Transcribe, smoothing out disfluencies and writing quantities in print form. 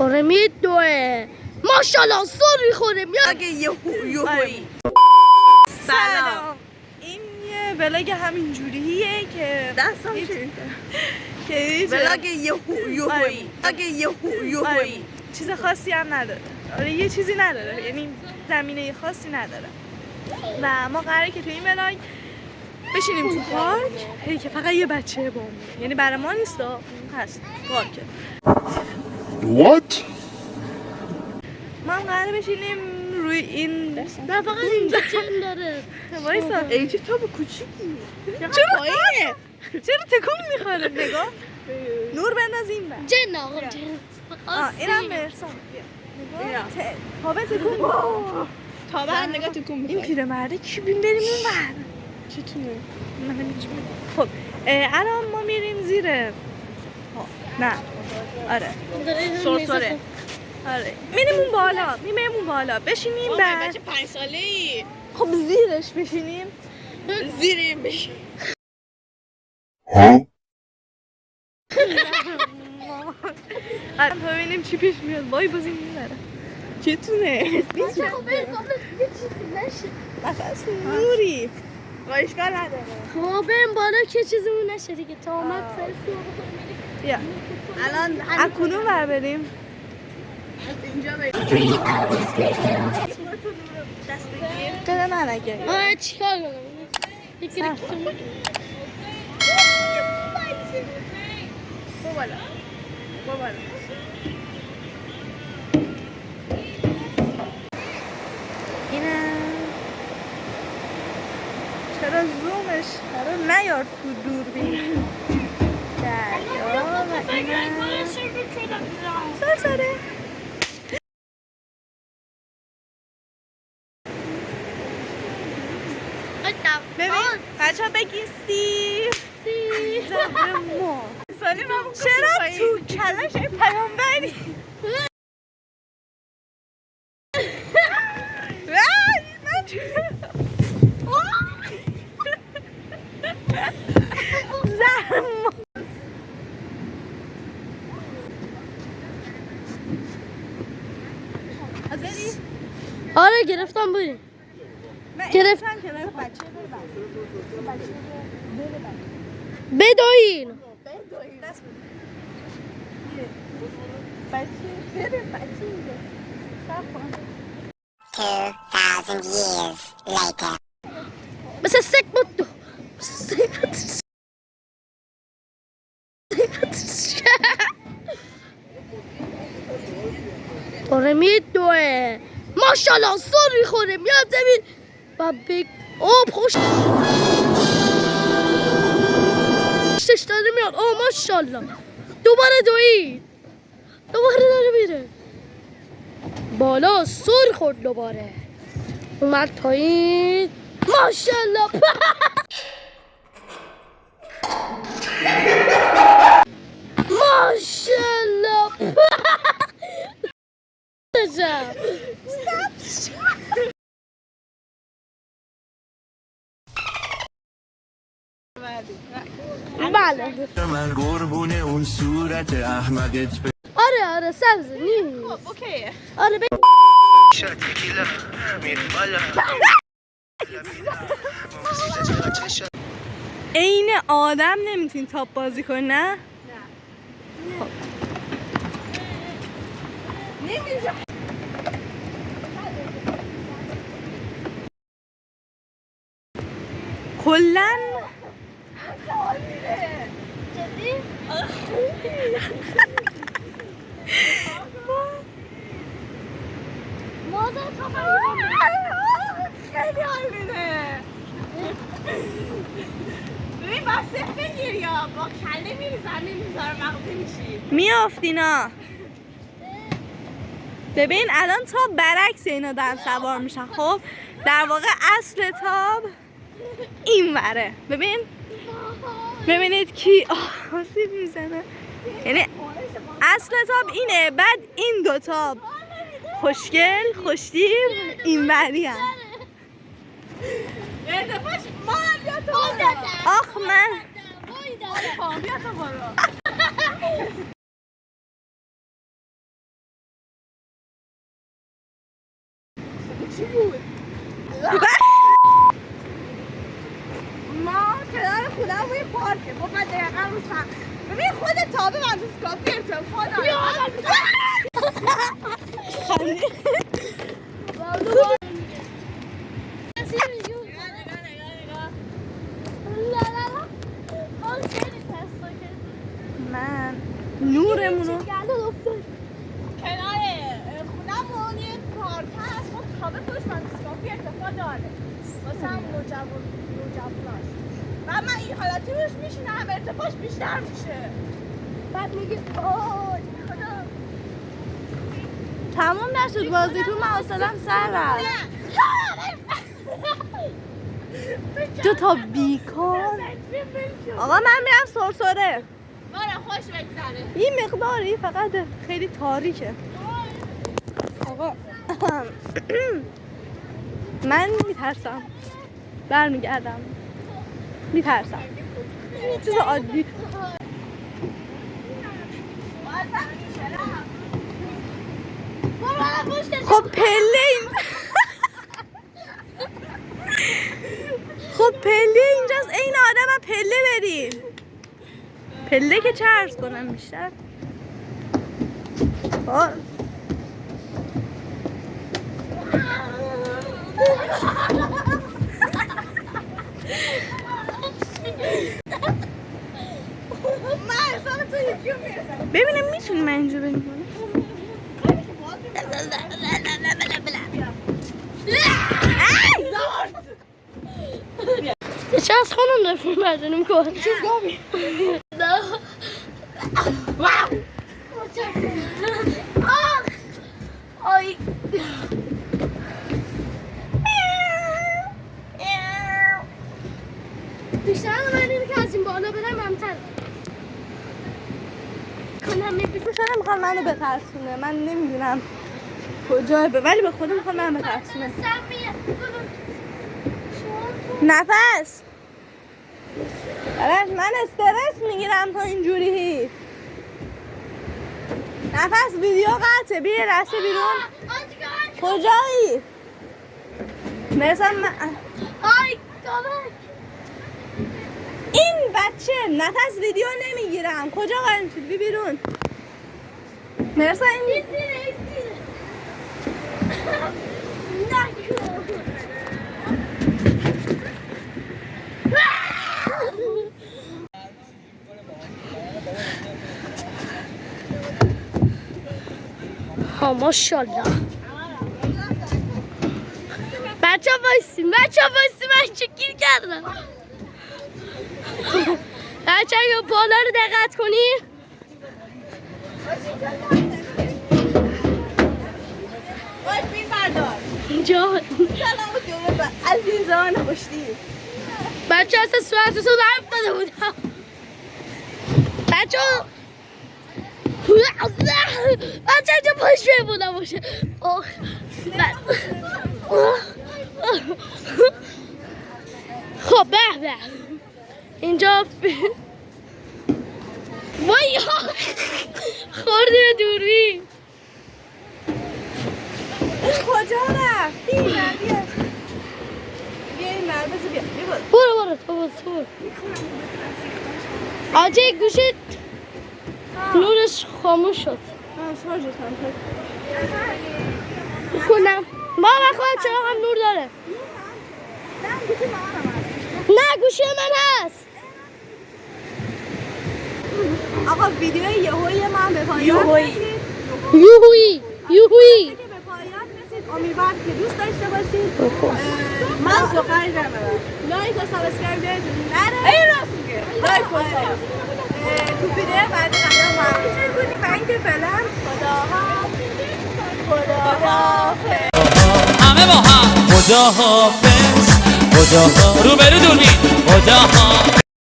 آره میدوه ماشالله سر میخوره اگه یهویی سلام. این یه ولاگ همین جوریه که دستم که ولاگ یهویی اگه یهویی چیز خاصی هم نداره. آره یه چیزی نداره، یعنی زمینه خاصی نداره و ما قراره که تو این ولاگ بشینیم تو پارک. هی که فقط یه بچه با ما، یعنی برای ما نیست، هست پارکه. What? ما هم قراره بشینیم روی این نه فقط اینجا چند داره وایسا. ای چه تاب کوچیکی. چرا پایینه؟ چرا تکون میخوره؟ نگاه نور بنداز این بر جن آقا جن اینم برسان. اینا. تابه تکون تابه هم نگاه تکون این می‌کنه. پیرمرده کی بریم اون بر چطوره؟ من نمی‌دونم. خب الان ما میریم زیر نه آره سرسره. آره میریم اون بالا، میریم اون بالا بشینیم بعد بچه 5 ساله‌ای خب زیرش بشینیم. زیریم بشی. Huh? تا ببینیم چی پیش میاد. وای باز این میبره چتونه نفس نوری و اشکال نداره. خب بریم بالا که چیزمون نشه دیگه تا اومد سر سیاه بیا الان از کدوم ور بریم؟ اینجا بریم. دست بگیر قدر من اگه آره چیکار کنم یکی سر. رکتم برو بالا. برو بالا. اینم چرا زومش قرار نیار تو دوربین. دریا و اینم سرسره. ببین بچه ها بگی سی زهر ما سالی من چرا تو کلش این پیامبری زهر ما آره گرفتم بریم گرفت. بدوین بچه بره بچه 2,000 years later. مثل سگ بود آره میدوه ماشالله سر میخوره میاد زمین و آب خوش خوشش داره میاد. ماشالله دوباره دوید دوباره داره میره بالا سر خورد دوباره اومد پایین ماشالله ماشالله بله من قربون اون صورت احمقت آره سبز نیست اوکیه. آره عین آدم نمیتونی تاپ بازی کنی نه؟ نمیشه. کلن خیلی حال میده. ببین بس صرف بگیر یا با کله میری زمین میذاره مغزی میشی. میافتینا. ببین الان تاب برعکس اینا دارن سوار میشن. خب در واقع اصل تاب این وره. ببینید کی آسیب میزنه. یعنی اصل تاب اینه، بعد این دو تاب خوشگل خوشتیب این وری هم. اردفاش ما هم بیا تو آخ من بیا تو برو. من اسکافی ارتفاع داره. من نورمونو کنار خونمون یه پارک هست. خب تابه پشت من اسکافی ارتفاع داره. واسه هم نوجواناست. و من این حالتی روش میشینم ارتفاعش بیشتر میشه. بعد میگه آه خدا تموم نشد بازیتون، من حوصله‌ام سر رفت. دو تا بیکار. آقا من میرم سرسره. بارا خوش بگذره. این مقداری فقط خیلی تاریکه. آقا من میترسم، برمیگردم، میترسم. یه چیز عادی. خب پله این خب پله اینجاست، این آدم هم پله بریم. پله که چه عرض کنم بیشتر. ببینم میتونی من اینجا بریم کنم. چه از خانم نفرم بردنم کن آی بیشتر من اینه که از این بالا برم همتر کنم بیشتر میخواد منو بترسونه. من نمیدونم کجاه ولی به خودم میخواد منو بترسونه. نفس آرش من استرس میگیرم تا اینجوری. نفس ویدیو قطعه. بیا رسته بیرون. کجایی؟ مثلا من آی کامک این بچه نفس ویدیو نمیگیرم. کجا قایم شد؟ بی بیرون. مثلا این ها ماشاءالله بچه بایستی من چه گیر کردم. بچه یا بالا رو دقت کنی. باید بین بردار. جان سلام و درود به عزیزان خوشتی. بچه اصلا صورتتون نفتاده بودم. بچه اینجا پاش بودم باشه. خب به اینجا وای خوردی به دوربین. کجا رفت؟ بیا بیا این مربزه بیا برو تو آجه گوشت نورش خاموش شد. شارژش هم شد. کنم بابا خواهد چرا هم نور داره. نه گوشی من هست. آقا ویدیو یهویی من به پایان رسید. یوهویی به پایان رسید. امیدوارم که دوست داشته باشید. من سخنی نمیدونم. لایک و سابسکرایب یادتون نره. این راست میگه. لایک و تو ویدیو بعد قبلا ما هم می‌شد بودیم. من که فعلا خداحافظ. همه با هم خداحافظ. روبرو دوربین خداحافظ.